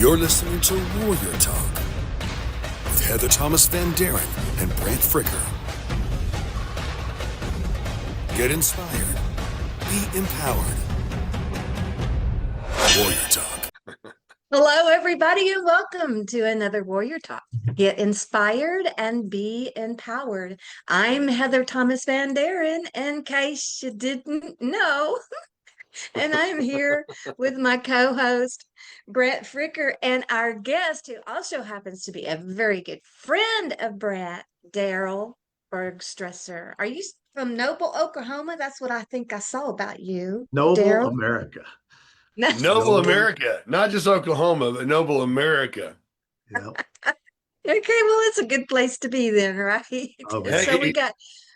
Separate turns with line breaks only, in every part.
You're listening to Warrior Talk with Heather Thomas Van Daren and Brant Fricker. Get inspired. Be empowered. Warrior Talk.
Hello, everybody, and welcome to another Warrior Talk. Get inspired and be empowered. I'm Heather Thomas Van Daren, in case you didn't know. And I'm here with my co-host, Brant Fricker, and our guest, who also happens to be a very good friend of Brant, Daryl Bergstresser. Are you from Noble, Oklahoma? That's what I think I saw about you,
Noble
Daryl.
America.
Noble America, not just Oklahoma, but Noble America.
Yeah.
Okay, well, it's a good place to be then, right?
Oh,
So
Hey,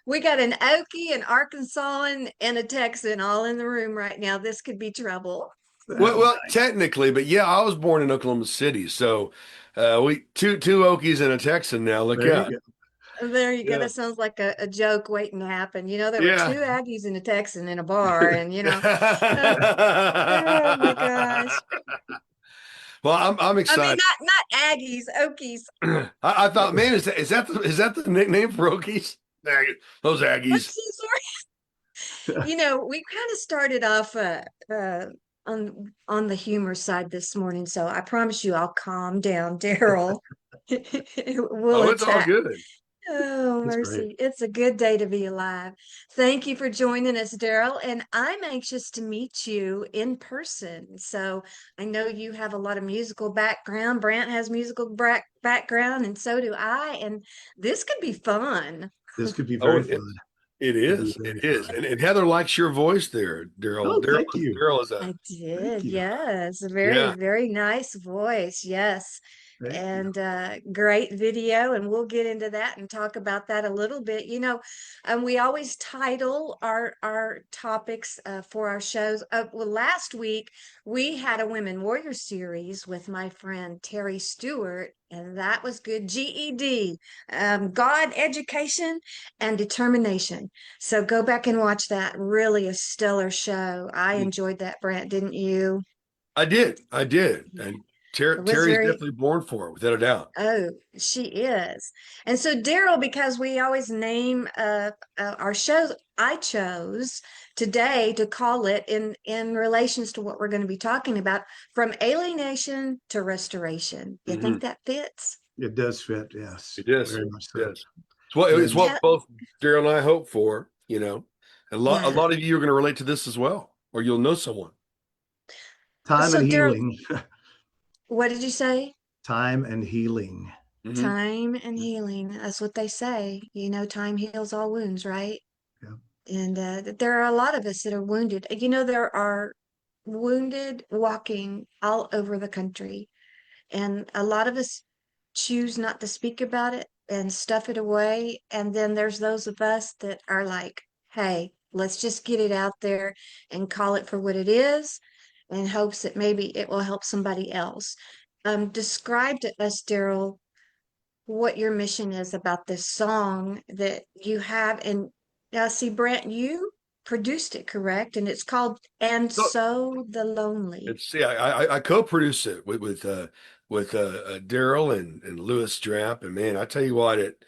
we got an Okie, an Arkansasan, and a Texan all in the room right now. This could be trouble.
well, technically, but yeah, I was born in Oklahoma City, so we two Okies and a Texan now. Look
there
out.
you
There you go.
Yeah.
That sounds like a joke waiting to happen. There were
Yeah.
two Aggies and a Texan in a bar, and oh my gosh.
Well, I'm
I mean,
excited.
not Aggies, Okies.
I thought, man, is that the nickname for Okies? Those Aggies.
Sorry. We kind of started off on the humor side this morning, so I promise you I'll calm down, Daryl. We'll
Oh, it's all
attack.
good.
Oh,
That's great.
mercy. It's a good day to be alive. Thank you for joining us, Daryl. And I'm anxious to meet you in person. So I know you have a lot of musical background. Brant has musical background, and so do I. And this could be fun.
This could be
Oh,
very fun.
it
Could be
is.
very
It is.
fun.
And Heather likes your voice there, Daryl.
Oh, thank you.
Daryl is
I
Thank
did.
you.
Yes. A very,
yeah.
very nice voice. Yes.
Thank you.
And great video. And we'll get into that and talk about that a little bit. We always title our topics for our shows. Well, last week we had a Women Warrior series with my friend Terry Stewart, and that was good. GED, God, education, and determination. So go back and watch that. Really a stellar show. I enjoyed that, Brant, didn't you?
I did. And
It was
Terry's
very,
definitely born for it, without a doubt.
oh, she is. And so, Daryl, because we always name our shows, I chose today to call it in relations to what we're going to be talking about, from alienation to restoration. You
Hmm.
think that fits?
It does fit. Yes.
It is.
Very much so.
Yes. It's
And
what both Daryl and I hope for, A
Yeah.
lot of you are going to relate to this as well, or you'll know someone.
time
So,
and
Daryl,
healing.
what did you say?
Time and healing.
Hmm.
Time and healing. That's what they say. Time heals all wounds, right?
Yeah.
And there are a lot of us that are wounded. There are wounded walking all over the country. And a lot of us choose not to speak about it and stuff it away. And then there's those of us that are like, hey, let's just get it out there and call it for what it is in hopes that maybe it will help somebody else. Describe to us, Daryl, what your mission is about this song that you have. And I see, Brent, you produced it, correct? And it's called "And
So
So the Lonely."
I co-produced it with Daryl and Lewis Drapp, and man, I tell you what, it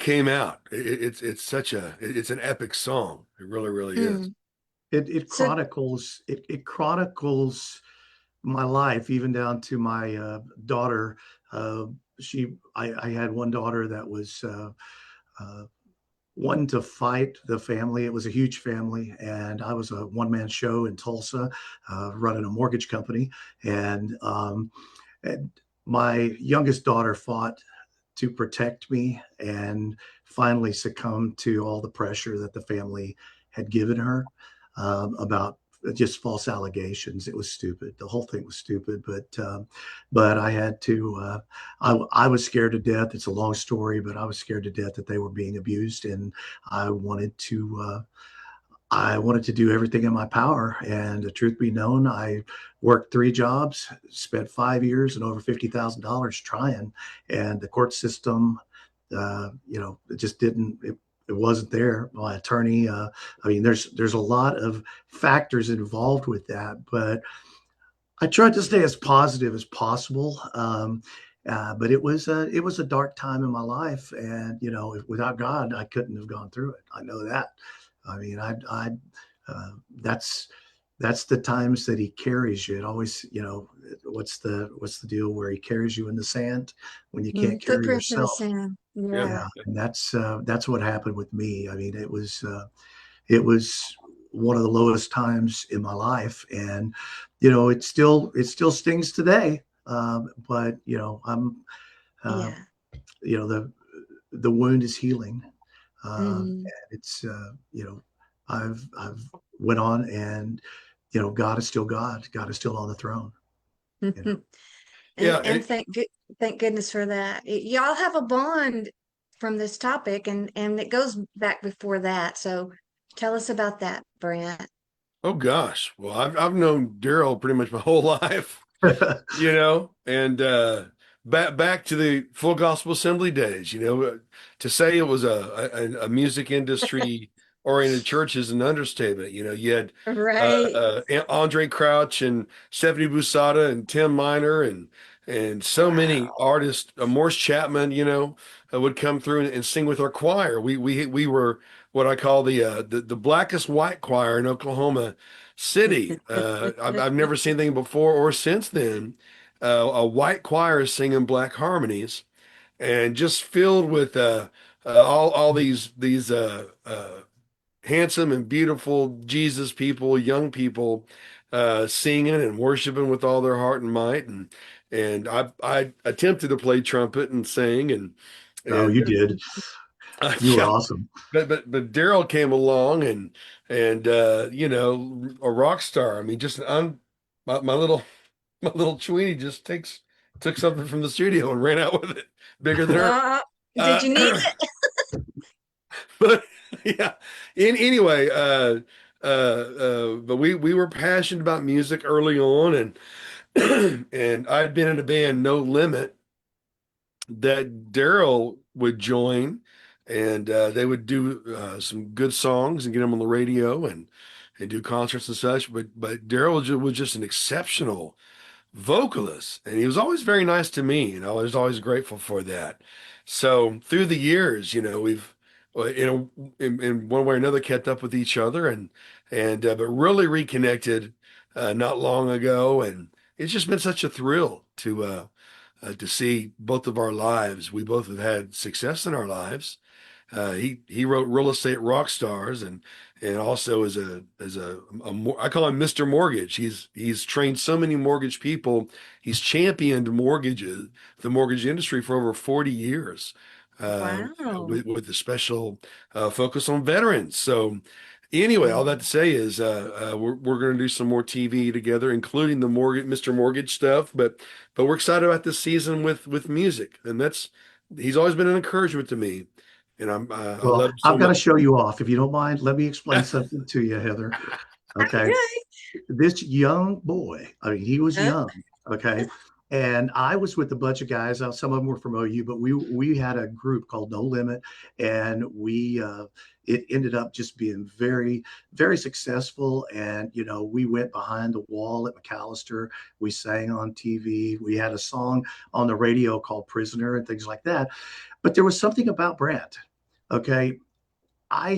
came out. It's an epic song. It really is.
Mm.
It
So,
chronicles it chronicles my life, even down to my daughter. I had one daughter that was uh, one to fight the family. It was a huge family, and I was a one-man show in Tulsa, running a mortgage company, and my youngest daughter fought to protect me and finally succumbed to all the pressure that the family had given her about just false allegations. It was stupid. The whole thing was stupid, but I had to. I was scared to death. It's a long story, but I was scared to death that they were being abused, and I wanted to. I wanted to do everything in my power. And the truth be known, I worked 3 jobs, spent 5 years and over $50,000 trying. And the court system, it just didn't, it wasn't there. My attorney, I mean, there's a lot of factors involved with that, but I tried to stay as positive as possible. But it was a dark time in my life, and without God, I couldn't have gone through it. I know that. I mean, I uh, that's that's the times that He carries you. It always, what's the deal where He carries you in the sand when you can't carry
Footprints in the
yourself?
sand.
Yeah.
Yeah.
Yeah, and that's what happened with me. I mean, it was one of the lowest times in my life, and it still stings today. But uh,
Yeah.
you know the wound is healing,
Mm.
and it's I've went on, and God is still God. God is still on the throne. You know.
Yeah.
And thank goodness for that. Y'all have a bond from this topic, and it goes back before that. So tell us about that, Brant.
Oh gosh. Well, I've known Daryl pretty much my whole life. And back to the Full Gospel Assembly days, to say it was a music industry oriented church is an understatement. You had
Right.
Andre Crouch and Stephanie Busada and Tim Miner and so many
Wow.
artists. Morris Chapman, would come through and sing with our choir. We were what I call the blackest white choir in Oklahoma City. I've never seen anything before or since then. A white choir singing black harmonies, and just filled with all these handsome and beautiful Jesus people, young people, singing and worshiping with all their heart and might. And I attempted to play trumpet and sing
Oh,
and
you did. You were
yeah.
awesome.
But Daryl came along and a rock star. I mean, my little my little Tweety just took something from the studio and ran out with it, bigger than her.
Uh, did
Uh,
you need it?
but yeah. Anyway, but we were passionate about music early on, and I'd been in a band, No Limit, that Daryl would join, and they would do some good songs and get them on the radio and do concerts and such. But Daryl was just an exceptional vocalist, and he was always very nice to me, and I was always grateful for that. So through the years, we've in one way or another kept up with each other, and but really reconnected not long ago, and it's just been such a thrill to see both of our lives. We both have had success in our lives. He wrote Real Estate Rock Stars, and also I call him Mr. Mortgage. He's trained so many mortgage people. He's championed the mortgage industry for over 40 years,
Wow.
with a special focus on veterans. So anyway, all that to say is we're going to do some more TV together, including the mortgage Mr. Mortgage stuff. But we're excited about this season with music, and he's always been an encouragement to me, and I
Well,
love him so
I've got to
much.
show you off. If you don't mind, let me explain something to you, Heather. Okay.
Okay.
This young boy, I mean, he was
Uh,
young. Okay. And I was with a bunch of guys. Some of them were from OU, but we had a group called No Limit, and it ended up just being very, very successful. And we went behind the wall at McAllister. We sang on TV. We had a song on the radio called Prisoner and things like that. But there was something about Brant. Okay. I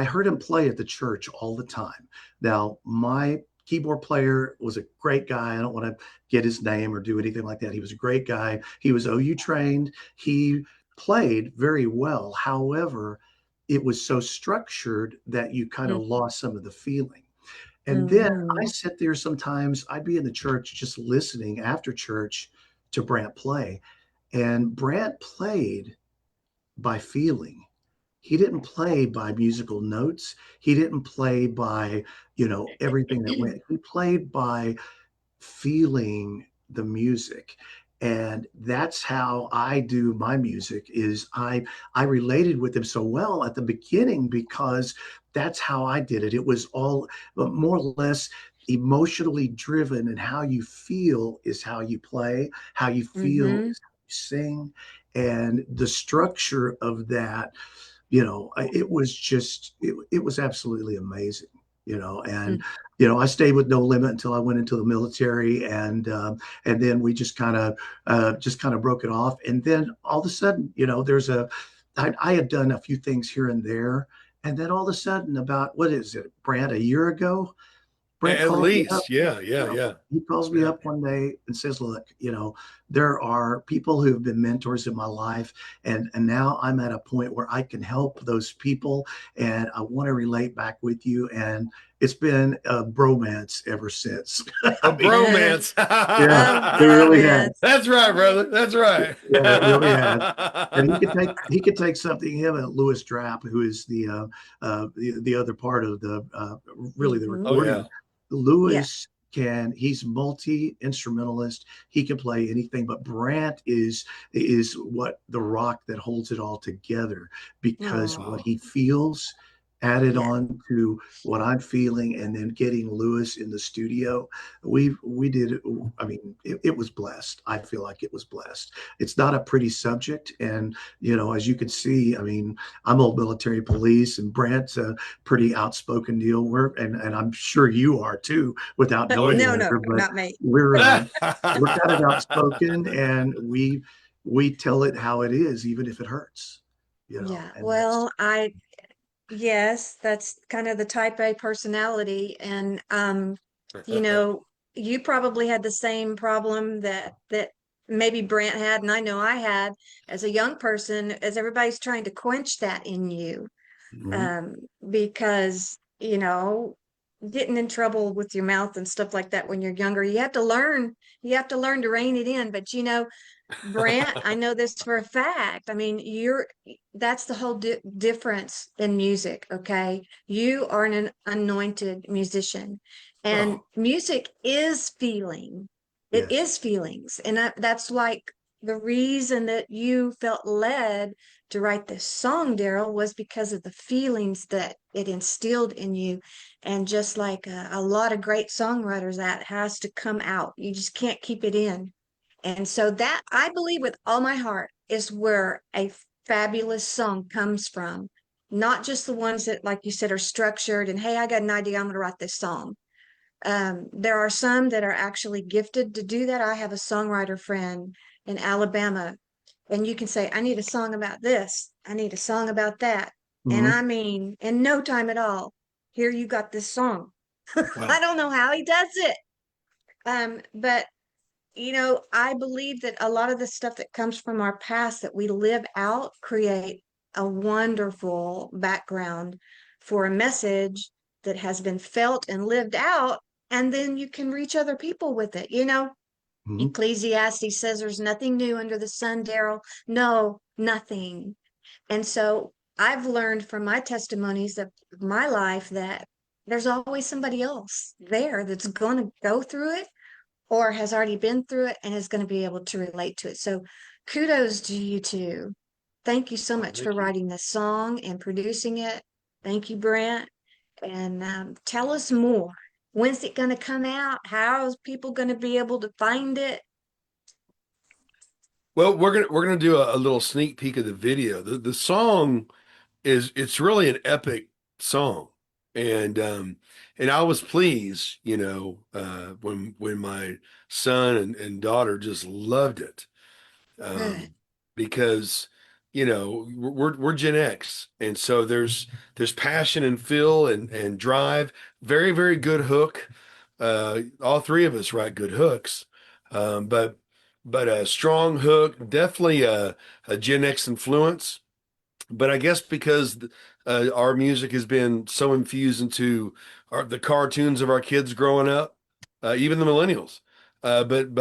heard him play at the church all the time. Now, my keyboard player was a great guy. I don't want to get his name or do anything like that. He was a great guy. He was OU trained. He played very well. However, it was so structured that you kind of lost some of the feeling. And then I
mm-hmm.
sit there sometimes, I'd be in the church just listening after church to Brant play. And Brant played by feeling. He didn't play by musical notes. He didn't play by, everything that went. He played by feeling the music. And that's how I do my music is I related with him so well at the beginning because that's how I did it. It was all more or less emotionally driven, and how you feel is how you play, how you feel
Mm-hmm.
is how you sing. And the structure of that, it was absolutely amazing. And I stayed with No Limit until I went into the military, and then we just kind of broke it off. And then all of a sudden, I had done a few things here and there, and then all of a sudden, about what is it, Brant, a year ago, Brent
At
calls me up.
least, yeah, yeah, yeah,
He calls me
yeah.
up one day and says, "Look, there are people who have been mentors in my life, and now I'm at a point where I can help those people, and I want to relate back with you." And it's been a bromance ever since.
A
I mean,
bromance.
yeah,
Oh,
it really has.
bromance.
That's right, brother. That's right.
Yeah, it really has. And he could take something, him and Louis Drapp, who is the other part of the really the
Hmm.
Oh yeah.
recording.
Yeah.
Louis he's multi instrumentalist. He can play anything, but Brant is what the rock that holds it all together, because what
Oh,
he feels added
yeah.
on to what I'm feeling, and then getting Louis in the studio, we did it. I mean, it was blessed. I feel like it was blessed. It's not a pretty subject, and as you can see, I mean, I'm old military police, and Brant's a pretty outspoken deal. And I'm sure you are too, without
Oh
knowing
yeah.
No,
better.
no,
But
not me.
we're uh, we're kind of outspoken, and we tell it how it is, even if it hurts.
Yeah.
And that's
Well, yes, that's kind of the type A personality. And you know, you probably had the same problem that maybe Brant had, and I know I had as a young person, as everybody's trying to quench that in you.
Mhm.
Um, because, getting in trouble with your mouth and stuff like that when you're younger, you have to learn to rein it in. But Brant, I know this for a fact. I mean, that's the whole difference in music, okay? You are an anointed musician, and
Oh,
music is feeling. It
Yes.
is feelings. And that's like the reason that you felt led to write this song, Daryl, was because of the feelings that it instilled in you. And just like a lot of great songwriters, that has to come out. You just can't keep it in. And so that I believe with all my heart is where a fabulous song comes from. Not just the ones that, like you said, are structured and, hey, I got an idea, I'm going to write this song. There are some that are actually gifted to do that. I have a songwriter friend in Alabama, and you can say, I need a song about this, I need a song about that. And
Mhm.
I mean, in no time at all, here you got this song. I
wow.
don't know how he does it. But I believe that a lot of the stuff that comes from our past that we live out create a wonderful background for a message that has been felt and lived out, and then you can reach other people with it.
Mhm.
Ecclesiastes says there's nothing new under the sun, Daryl. No, nothing. And so I've learned from my testimonies of my life that there's always somebody else there that's going to go through it or has already been through it and is going to be able to relate to it. So kudos to you too. Thank you so
Oh,
much for
thank you.
writing this song and producing it. Thank you, Brent. And tell us more. When's it going to come out? How's people going to be able to find it?
Well, we're gonna do a little sneak peek of the video. The song it's really an epic song, and I was pleased, when my son and daughter just loved it,
Good.
um, because we're Gen X, and so there's passion and feel and drive. Very very good hook. All three of us write good hooks, but a strong hook, definitely a Gen X influence. But I guess because our music has been so infused into the cartoons of our kids growing up, even the millennials. But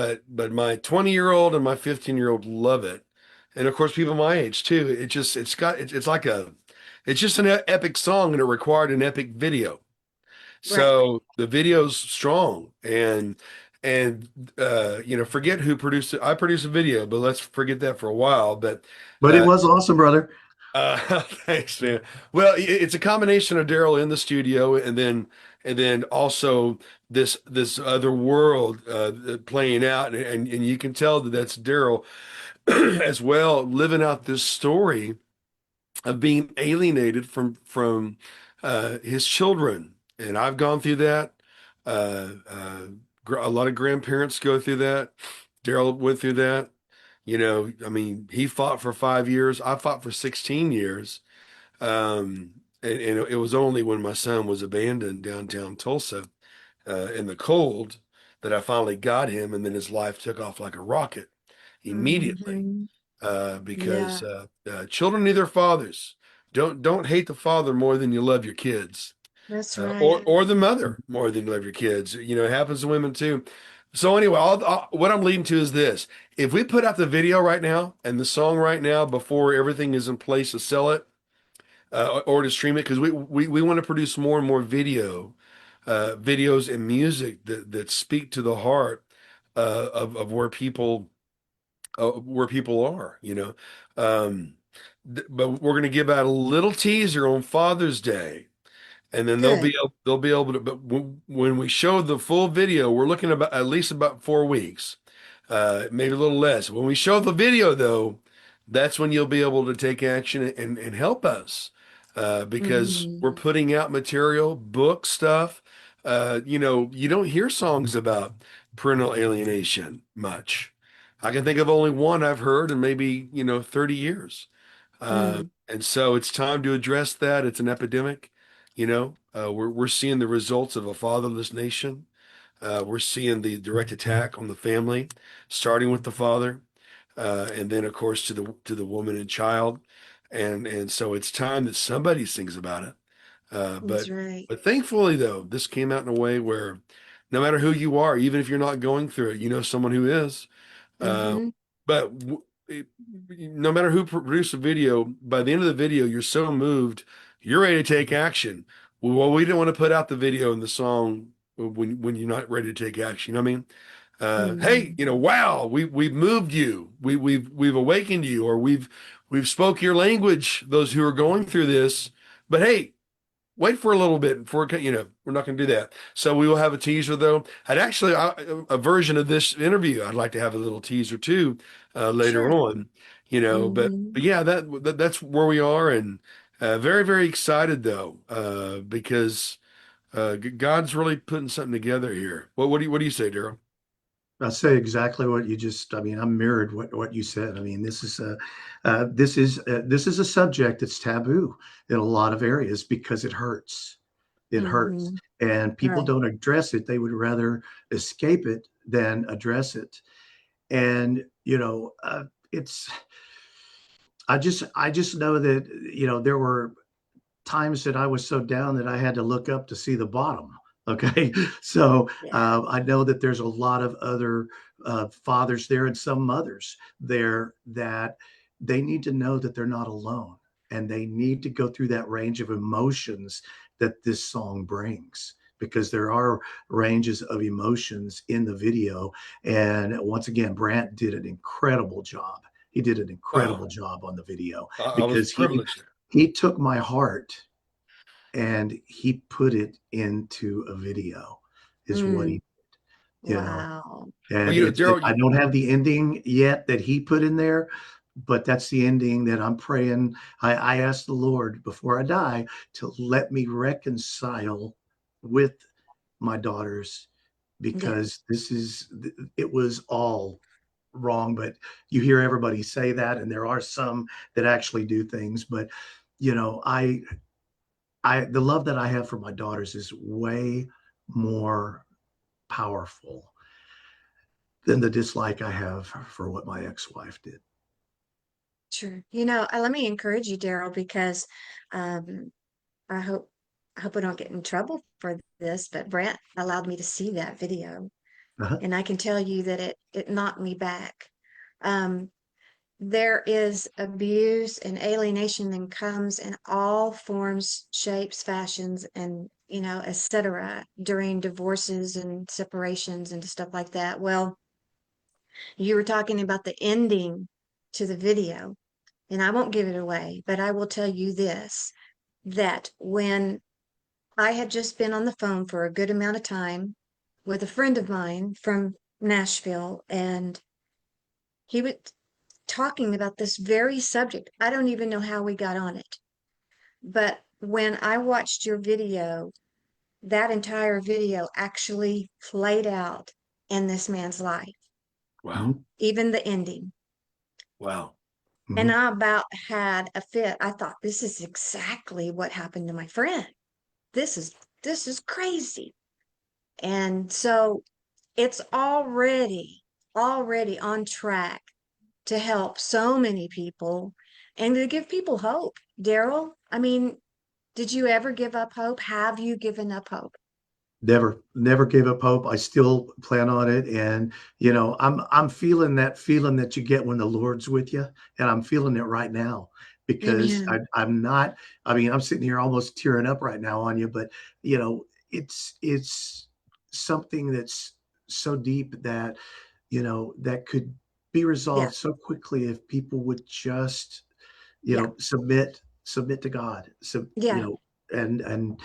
my 20-year-old and my 15-year-old love it, and of course people my age too. It's like it's just an epic song, and it required an epic video.
Right.
So the video's strong, and forget who produced it. I produced a video, but let's forget that for a while. But
But it
uh,
was awesome, brother.
Thanks, man. Well, it's a combination of Daryl in the studio, and then also this other world playing out, and you can tell that that's Daryl as well, living out this story of being alienated from his children. And I've gone through that. A lot of grandparents go through that. Daryl went through that. I mean, he fought for 5 years. I fought for 16 years. And it was only when my son was abandoned downtown Tulsa in the cold that I finally got him, and then his life took off like a rocket immediately.
Hmm.
Because
Yeah,
children need their fathers. Don't hate the father more than you love your kids,
that's
or
right.
the mother more than you love your kids. It happens to women too. So anyway, what I'm leading to is this: if we put out the video right now and the song right now before everything is in place to sell it or to stream it, because we want to produce more and more videos and music that speak to the heart of where people are. Um, but we're going to give out a little teaser on Father's Day, and then
Good.
they'll be able to. But when we show the full video, we're looking about at least about 4 weeks, maybe a little less. When we show the video, though, that's when you'll be able to take action and help us, because we're
Hmm.
putting out material, book stuff. You don't hear songs about parental alienation much. I can think of only one I've heard in maybe 30 years.
Mm.
And so it's time to address that. It's an epidemic. We're seeing the results of a fatherless nation. We're seeing the direct attack on the family, starting with the father, and then of course to the woman and child. And so it's time that somebody sings about it. Uh,
That's
but
right.
but thankfully though, this came out in a way where no matter who you are, even if you're not going through it, you know someone who is. Uh,
Hmm.
but it, no matter who produced the video, by the end of the video, you're so moved, you're ready to take action. Well, we didn't want to put out the video and the song when you're not ready to take action. You know what I mean? Hey,
Hmm.
wow, we've moved you. We've awakened you, or we've spoke your language. Those who are going through this, but hey, wait for a little bit before we're not going to do that. So we will have a teaser though. I'd actually a version of this interview. I'd like to have a little teaser too later
Sure.
on. But
Hmm.
yeah, that's where we are, and very very excited though because God's really putting something together here. What do you say, Daryl?
I say exactly what you just. I mean, I mirrored what you said. I mean, this is a subject that's taboo in a lot of areas because it hurts. It hurts,
Hmm.
and people
Right.
don't address it. They would rather escape it than address it. And it's. I just know that there were times that I was so down that I had to look up to see the bottom. Okay. So
Yeah.
I know that there's a lot of other fathers there and some mothers there that they need to know that they're not alone and they need to go through that range of emotions that this song brings because there are ranges of emotions in the video. And once again, Brant did an incredible job. He did an
Oh,
incredible job on the video
I was
because he
privileged.
he took my heart and he put it into a video is what
Mm.
he you know
Wow.
Well,
and I
Daryl,
don't have the ending yet that he put in there, but that's the ending that I'm praying. I asked the Lord before I die to let me reconcile with my daughters
Yeah.
because it was all wrong. But you hear everybody say that and there are some that actually do things, but you know the love that I have for my daughters is way more powerful than the dislike I have for what my ex-wife did.
Sure. Let me encourage you, Daryl, because um, I hope I hope I don't get in trouble for this, but Brent allowed me to see that video,
Uh-huh.
and I can tell you that it knocked me back. Um, there is abuse and alienation that comes in all forms, shapes, fashions, and etc. during divorces and separations and stuff like that. Well, you were talking about the ending to the video, and I won't give it away, but I will tell you this, that when I had just been on the phone for a good amount of time with a friend of mine from Nashville, and he was talking about this very subject. I don't even know how we got on it, but when I watched your video, that entire video actually played out in this man's life,
Wow.
Mhm.
even the ending.
Wow.
And
Mhm.
I about had a fit. I thought, this is exactly what happened to my friend. This is this is crazy. And so it's already on track to help so many people and to give people hope. Daryl, I mean, did you ever give up hope? Have you given up hope?
Never gave up hope. I still plan on it. And, I'm feeling that you get when the Lord's with you. And I'm feeling it right now because
Amen.
I'm not, I mean, I'm sitting here almost tearing up right now on you, but, it's something that's so deep that, that could be
Yeah,
resolved so quickly if people would just,
yeah,
submit to God. So,
yeah.
and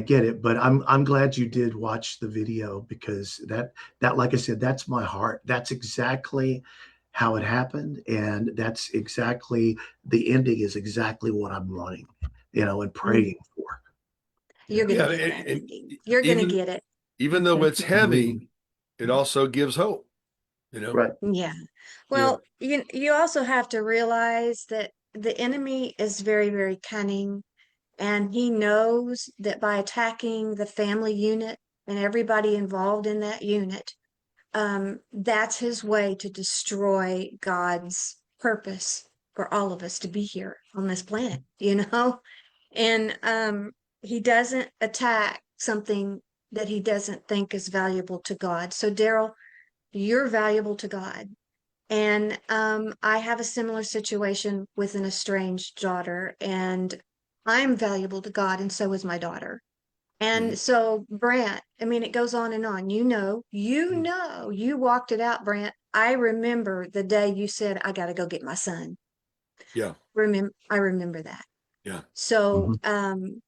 get it. But I'm glad you did watch the video because that like I said, that's my heart. That's exactly how it happened, and that's exactly the ending is exactly what I'm wanting, and
Mm.
praying for.
You're
Yeah.
gonna
Yeah.
get that
And
ending. You're gonna
even
get it.
even though it's heavy,
Absolutely.
it also gives hope, you know?
Right.
Yeah.
Yeah.
Well, you also have to realize that the enemy is very, very cunning, and he knows that by attacking the family unit and everybody involved in that unit, that's his way to destroy God's purpose for all of us to be here on this planet, you know? And he doesn't attack something that he doesn't think is valuable to God. So, Daryl, you're valuable to God. And I have a similar situation with an estranged daughter, and I'm valuable to God, and so is my daughter.
Mhm.
And so, Brant, I mean, it goes on and on. You walked it out, Brant. I remember the day you said, I got to go get my son.
Yeah.
I remember that.
Yeah.
So,
Mhm.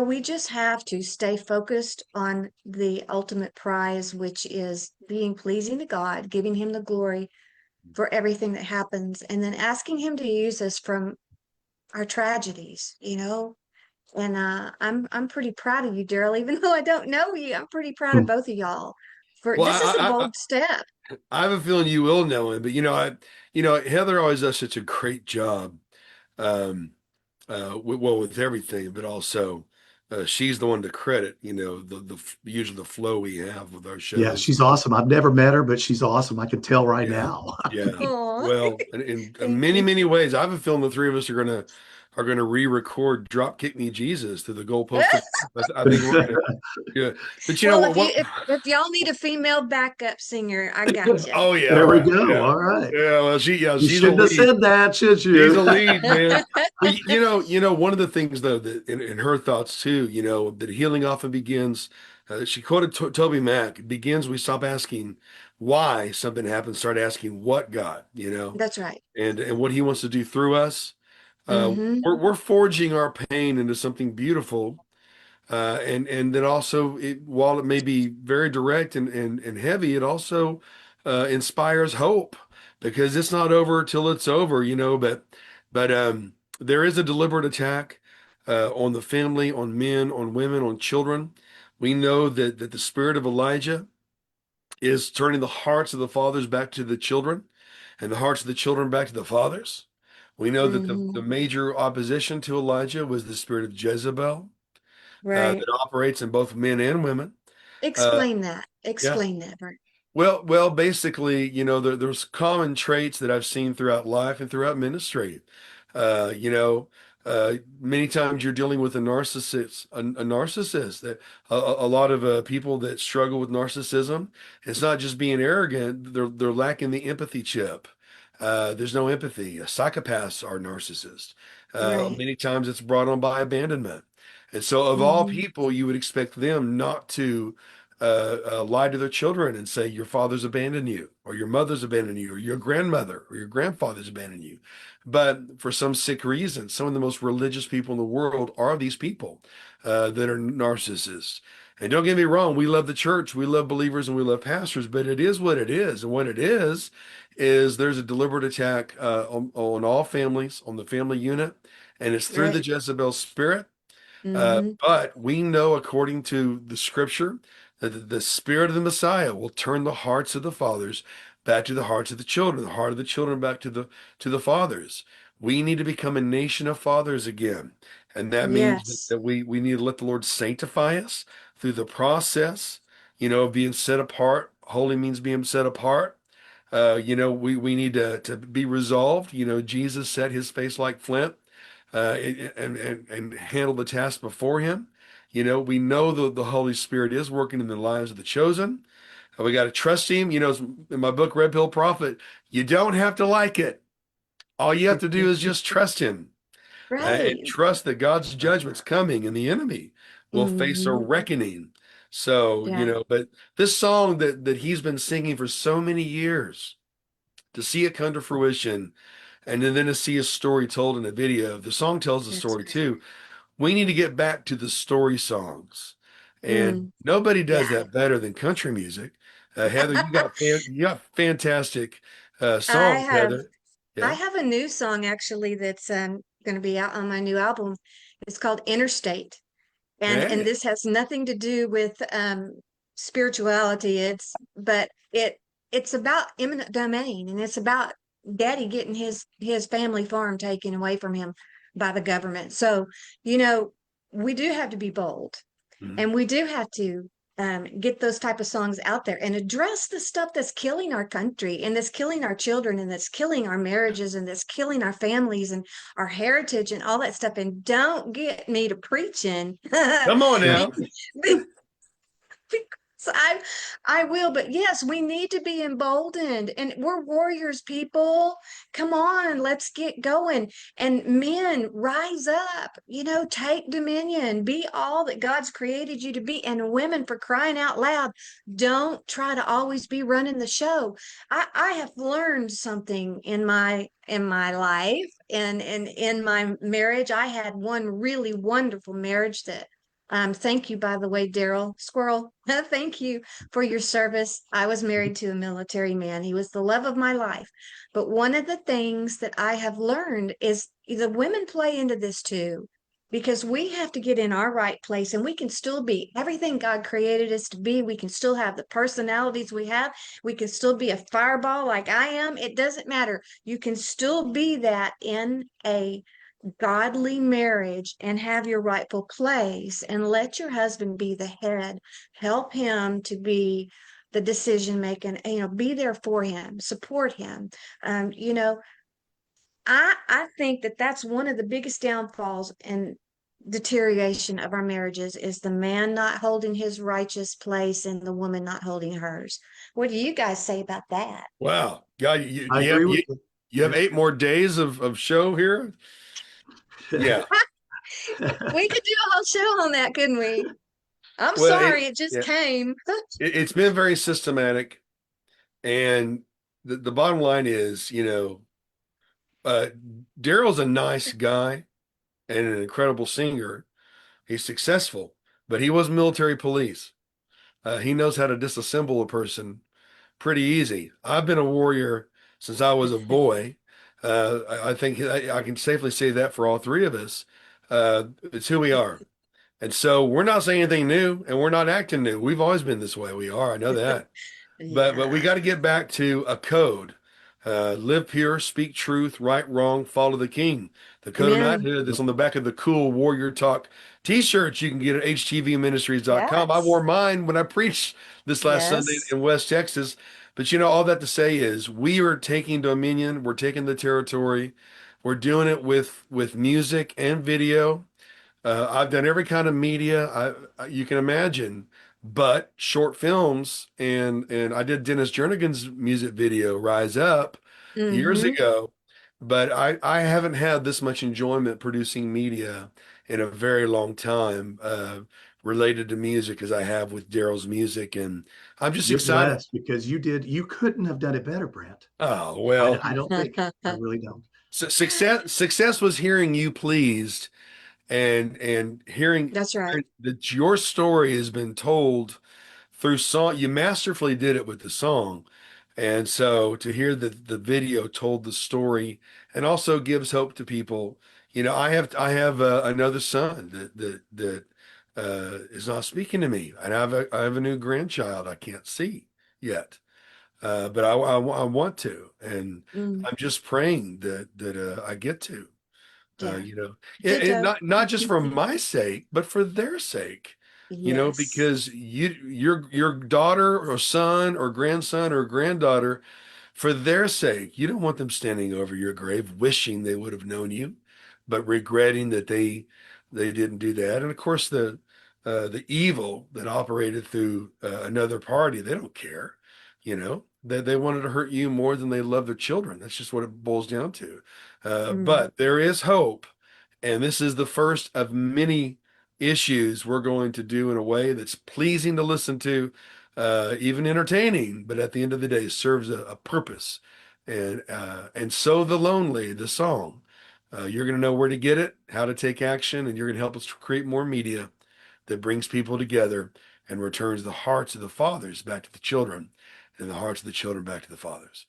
we just have to stay focused on the ultimate prize, which is being pleasing to God, giving him the glory for everything that happens, and then asking him to use us from our tragedies. And I'm pretty proud of you, Daryl. Even though I don't know you, I'm pretty proud of
Mm.
both of y'all. For
Well,
this is a bold step.
I have a feeling you will know him, but Heather always does such a great job. Um, with everything, but also she's the one to credit, usually the flow we have with our
Yeah,
shows.
she's awesome. I've never met her, but she's awesome. I can tell right
Yeah,
now.
yeah.
Oh,
Well, in
thank
many,
you.
many ways, I have a feeling the three of us are gonna re-record "Drop Kick Me Jesus" to the goalpost of. I think we're gonna. Yeah, but you know
Well,
what? What?
if y'all need a female backup singer, I got you.
Oh yeah,
There we
right.
go.
Yeah,
All right.
yeah. Well,
You
she's a
shouldn't have
lead.
said that, should
She's
you?
a lead, man. Well, one of the things though that in her thoughts too, that healing often begins. She quoted Toby Mac. It begins. We stop asking why something happens, start asking what God,
That's right.
and what He wants to do through us.
Mm-hmm.
We're forging our pain into something beautiful, and then also, while it may be very direct and heavy, it also inspires hope because it's not over till it's over, but there is a deliberate attack on the family, on men, on women, on children. We know that the spirit of Elijah is turning the hearts of the fathers back to the children and the hearts of the children back to the fathers. We know that the
Mm-hmm.
major opposition to Elijah was the spirit of Jezebel
Right.
that operates in both men and women. Uh,
Explain that.
yeah.
Explain that, Bert.
Well, basically, there's common traits that I've seen throughout life and throughout ministry. Uh, you know, Many times you're dealing with a narcissist. That a lot of people that struggle with narcissism, it's not just being arrogant. They're lacking the empathy chip. There's no empathy. Psychopaths are narcissists.
Right.
Many times it's brought on by abandonment. And so, of all
Mm-hmm.
people, you would expect them not to lie to their children and say your father's abandoned you, or your mother's abandoned you, or your grandmother or your grandfather's abandoned you. But for some sick reason, some of the most religious people in the world are these people that are narcissists. And don't get me wrong, we love the church, we love believers, and we love pastors, but it is what it is. And what it is there's a deliberate attack on all families, on the family unit, and it's through the
Right.
Jezebel spirit.
Mm-hmm.
But we know, according to the scripture, that the spirit of the Messiah will turn the hearts of the fathers back to the hearts of the children, the heart of the children back to the fathers. We need to become a nation of fathers again. And that means
Yes.
that we need to let the Lord sanctify us through the process, of being set apart. Holy means being set apart. We need to be resolved. Jesus set his face like flint, and handle the task before him. We know that the Holy Spirit is working in the lives of the chosen. We got to trust him. In my book, Red Pill Prophet, you don't have to like it. All you have to do is just trust him, and
Right.
trust that God's judgment's coming and the enemy will face a
Mm-hmm.
reckoning. So,
Yeah.
but this song that he's been singing for so many years, to see it come to fruition, and then to see a story told in a video. The song tells the
That's
story
right.
too. We need to get back to the story songs, and
Mm.
nobody does
Yeah.
that better than country music. Heather, you got fantastic
I
songs,
have
Heather.
I
Yeah.
have a new song actually that's going to be out on my new album. It's called Interstate. And
Hey.
this has nothing to do with spirituality. But it's about eminent domain, and it's about daddy getting his family farm taken away from him by the government. So, you know, we do have to be bold,
Mhm.
and we do have to get those type of songs out there and address the stuff that's killing our country, and that's killing our children, and that's killing our marriages, and that's killing our families and our heritage and all that stuff. And don't get me to preaching.
Come on
Yeah.
now.
So I will, but yes, we need to be emboldened, and we're warriors, people. Come on, let's get going. And men, rise up, take dominion, be all that God's created you to be. And women, for crying out loud, don't try to always be running the show. I have learned something in my life and in my marriage. I had one really wonderful marriage that thank you, by the way, Daryl Squirrel. Thank you for your service. I was married to a military man. He was the love of my life. But one of the things that I have learned is the women play into this too, because we have to get in our right place, and we can still be everything God created us to be. We can still have the personalities we have. We can still be a fireball like I am. It doesn't matter. You can still be that in a godly marriage and have your rightful place, and let your husband be the head. Help him to be the decision maker, and be there for him, support him. I think that that's one of the biggest downfalls and deterioration of our marriages, is the man not holding his righteous place and the woman not holding hers. What do you guys say about that?
Wow. God, you,
I
you
agree
have
with
you,
you.
you have 8 more days of show here. Yeah.
We could do a whole show on that, couldn't we? I'm
Well,
sorry, it just
yeah,
came.
it's been very systematic, and the bottom line is, uh, Daryl's a nice guy and an incredible singer. He's successful, but he was military police. He knows how to disassemble a person pretty easy. I've been a warrior since I was a boy. I think I can safely say that for all three of us. It's who we are. And so we're not saying anything new, and we're not acting new. We've always been this way. We are. I know that. But we
Yeah.
got to get back to a code. Live pure, speak truth, right, wrong, follow the king. The code of
Amen.
knighthood that's on the back of the cool Warrior Talk t-shirts you can get at htvministries.com. I wore
Yes.
mine when I preached this last Sunday
Yes.
in West Texas. But all that to say is we are taking dominion. We're taking the territory. We're doing it with music and video. I've done every kind of media you can imagine, but short films, and I did Dennis Jernigan's music video, Rise Up, years
Mm-hmm.
ago. But I haven't had this much enjoyment producing media in a very long time, related to music, as I have with Daryl's music, and I'm just
You're
excited.
blessed because you couldn't have done it better, Brent.
Oh
I,
well,
I don't think. I really don't.
success was hearing you pleased, and
That's right.
hearing that your story has been told through song. You masterfully did it with the song, and so to hear that the video told the story and also gives hope to people, I have another son that is not speaking to me, and I have a new grandchild I can't see yet, but I want to, and
Mm,
I'm just praying that I get to.
yeah.
You know, and
Ditto.
not just for my sake, but for their sake.
Yes.
Because your daughter or son or grandson or granddaughter, for their sake, you don't want them standing over your grave wishing they would have known you, but regretting that they didn't do that. And of course, the evil that operated through another party, they don't care. They wanted to hurt you more than they love their children. That's just what it boils down to.
Mm,
But there is hope, and this is the first of many issues we're going to do in a way that's pleasing to listen to, even entertaining, but at the end of the day serves a purpose. And so the lonely, the song, you're going to know where to get it, how to take action, and you're going to help us create more media that brings people together and returns the hearts of the fathers back to the children, and the hearts of the children back to the fathers.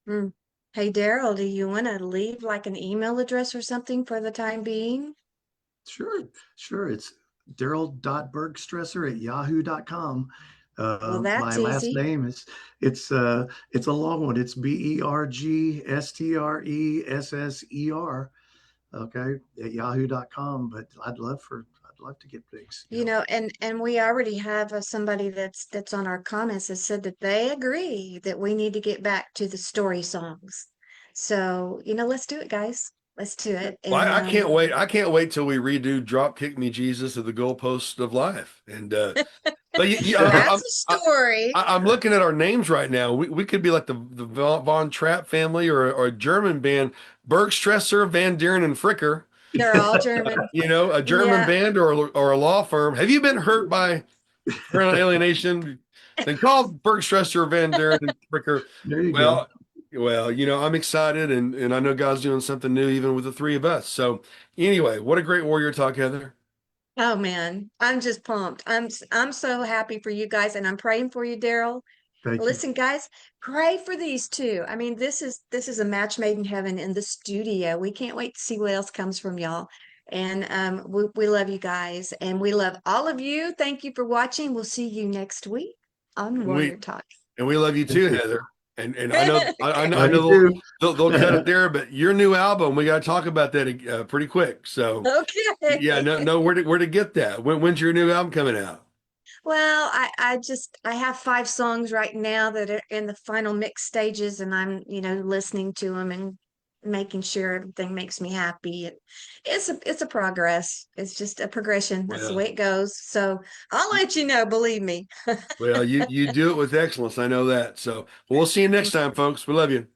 mm. Hey, Daryl, do you want to leave like an email address or something for the time being?
Sure, sure. It's Daryl.bergstresser@yahoo.com.
Well,
My
that's
last
easy.
name is it's a long one. It's Bergstresser. Okay, at yahoo.com. But I'd love to get things,
You know, and we already have somebody that's on our comments that said that they agree that we need to get back to the story songs. So, let's do it, guys. Let's do it.
Well,
And
I can't wait. I can't wait till we redo "Drop Kick Me, Jesus" to the goalposts of life. And but
that's a story.
I'm looking at our names right now. We could be like the Von Trapp family, or a German band, Bergstresser, Van Deeren, and Fricker.
They're all German.
A German
Yeah.
band or a law firm. Have you been hurt by parental alienation? Then call Bergstresser, Van Deeren, and Fricker.
There you go.
Well, I'm excited, and I know God's doing something new even with the three of us. So anyway, what a great warrior talk, Heather.
Oh man, I'm just pumped. I'm so happy for you guys, and I'm praying for you, Daryl.
Thank you.
Listen, guys, pray for these two. I mean, this is a match made in heaven in the studio. We can't wait to see what else comes from y'all. And we love you guys, and we love all of you. Thank you for watching. We'll see you next week on
And
Warrior
we
Talk.
and we love you
Thank
too,
you.
Heather. And I
Love you
know
too.
they'll cut it there, but your new album, we got to talk about that pretty quick. So yeah,
Okay.
no, where to get that? When's your new album coming out?
Well, I have 5 songs right now that are in the final mix stages, and I'm, listening to them and making sure everything makes me happy. It's a progress. It's just a progression. That's the way
Well,
it goes. So I'll let you know, believe me.
you do it with excellence. I know that. So we'll see you next time, folks. We love you.